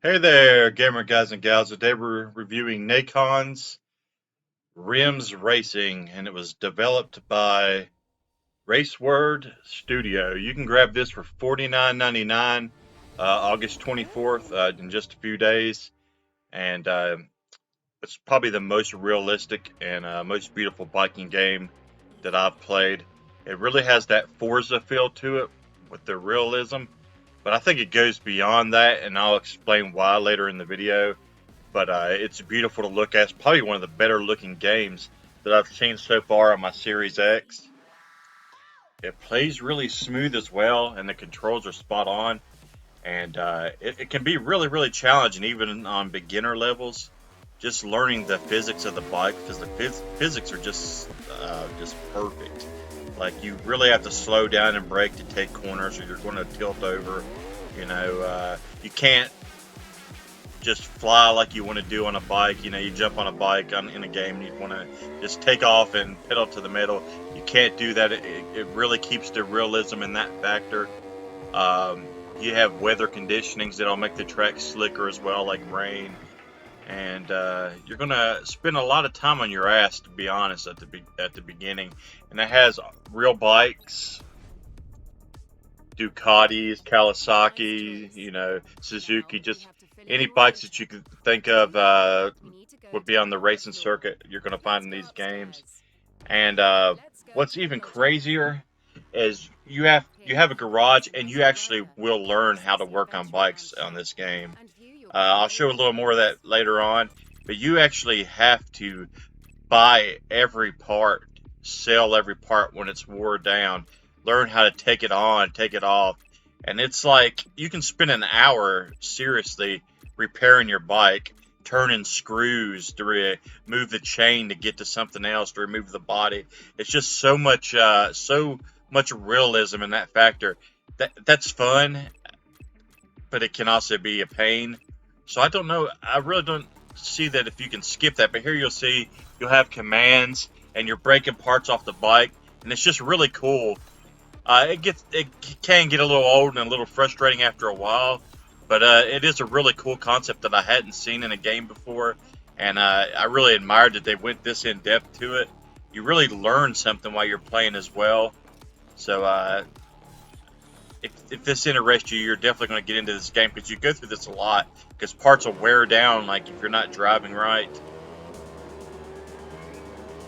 Hey there, gamer guys and gals. Today we're reviewing Nakon's RiMs Racing, and it was developed by RaceWord Studio. You can grab this for $49.99, August 24th, in just a few days. And it's probably the most realistic and most beautiful biking game that I've played. It really has that Forza feel to it with the realism, but I think it goes beyond that, and I'll explain why later in the video. But it's beautiful to look at. It's probably one of the better looking games that I've seen so far on my Series X. It plays really smooth as well, and the controls are spot on. And it can be really challenging even on beginner levels. Just learning the physics of the bike, because the physics are just perfect. Like, you really have to slow down and brake to take corners, or you're going to tilt over. You can't just fly like you want to do on a bike. You jump on a bike in a game and you want to just take off and pedal to the metal. You can't do that. It really keeps the realism in that factor. You have weather conditionings that'll make the track slicker as well, like rain. And you're gonna spend a lot of time on your ass, to be honest, at the beginning. And it has real bikes, Ducatis, Kawasaki, Suzuki, just any bikes that you could think of would be on the racing circuit. You're going to find in these games. And what's even crazier is you have a garage, and you actually will learn how to work on bikes on this game. I'll show a little more of that later on, but you actually have to buy every part, sell every part when it's wore down, learn how to take it on, take it off. And it's like you can spend an hour seriously repairing your bike, turning screws to remove the chain to get to something else, to remove the body. It's just so much realism in that factor. That's fun, but it can also be a pain. So I don't know. I really don't see that if you can skip that. But here you'll have commands, and you're breaking parts off the bike, and it's just really cool. It can get a little old and a little frustrating after a while, but it is a really cool concept that I hadn't seen in a game before, and I really admired that they went this in depth to it. You really learn something while you're playing as well. So if this interests you, you're definitely going to get into this game, because you go through this a lot, because parts will wear down, like if you're not driving right,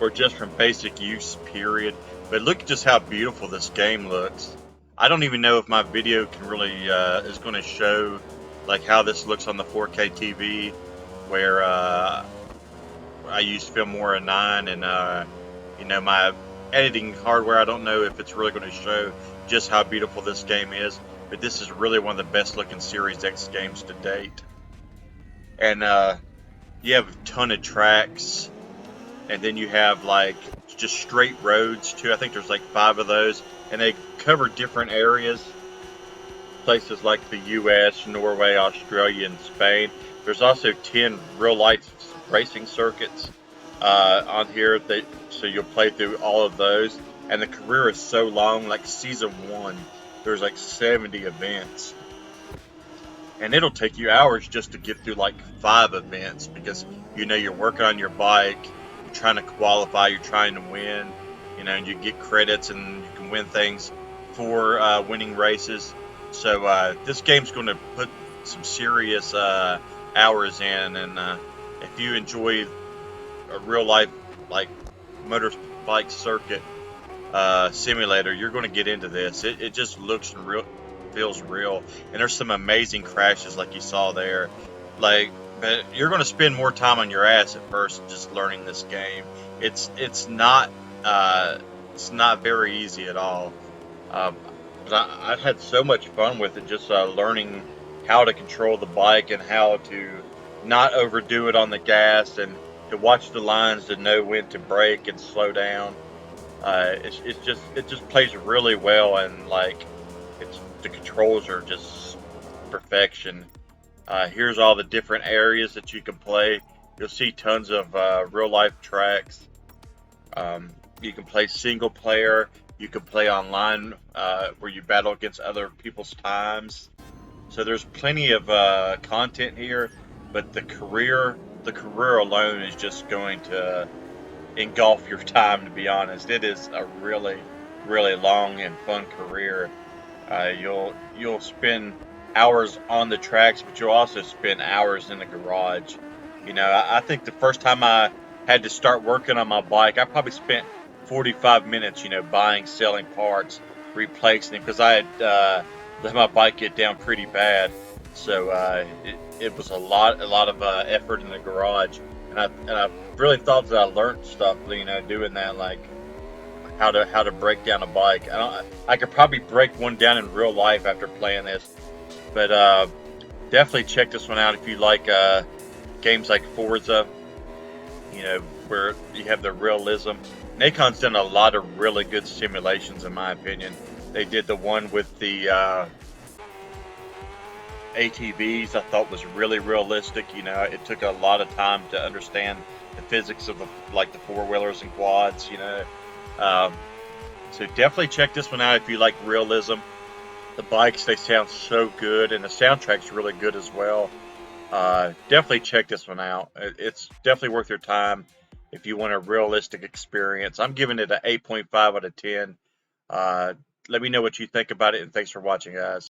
or just from basic use, period. But look at just how beautiful this game looks. I don't even know if my video can really is going to show like how this looks on the 4K TV, where I use Filmora 9, and my editing hardware. I don't know if it's really going to show just how beautiful this game is, but this is really one of the best looking Series X games to date. And you have a ton of tracks, and then you have like just straight roads too. I think there's like 5 of those, and they cover different areas, places like the US, Norway, Australia, and Spain. There's also 10 real life racing circuits on here, so you'll play through all of those. And the career is so long, like season 1 there's like 70 events, and it'll take you hours just to get through like 5 events, because you're working on your bike, you're trying to qualify, you're trying to win, and you get credits and you can win things for winning races. So this game's going to put some serious hours in, and if you enjoy a real life like motorbike circuit simulator, you're going to get into this. It just looks and feels real, and there's some amazing crashes like you saw there. But you're going to spend more time on your ass at first just learning this game. It's not very easy at all. But I've had so much fun with it, just learning how to control the bike and how to not overdo it on the gas, and to watch the lines to know when to brake and slow down. It just plays really well, and like the controls are just perfection. Here's all the different areas that you can play. You'll see tons of real life tracks. You can play single player. You can play online where you battle against other people's times. So there's plenty of content here, but the career alone is just going to engulf your time. To be honest, it is a really, really long and fun career. You'll spend hours on the tracks, but you'll also spend hours in the garage. I think the first time I had to start working on my bike, I probably spent 45 minutes, buying, selling parts, replacing them because I had let my bike get down pretty bad. So it was a lot of effort in the garage, and I really thought that I learned stuff, doing that, like how to break down a bike. I could probably break one down in real life after playing this, but definitely check this one out if you like games like Forza. Where you have the realism. Nacon's done a lot of really good simulations, in my opinion. They did the one with the ATVs. I thought was really realistic. It took a lot of time to understand the physics of like the four wheelers and quads. Um, So definitely check this one out if you like realism. The bikes, they sound so good, and the soundtrack's really good as well. Definitely check this one out. It's definitely worth your time if you want a realistic experience. I'm giving it an 8.5 out of 10. Uh, Let me know what you think about it, and thanks for watching, guys.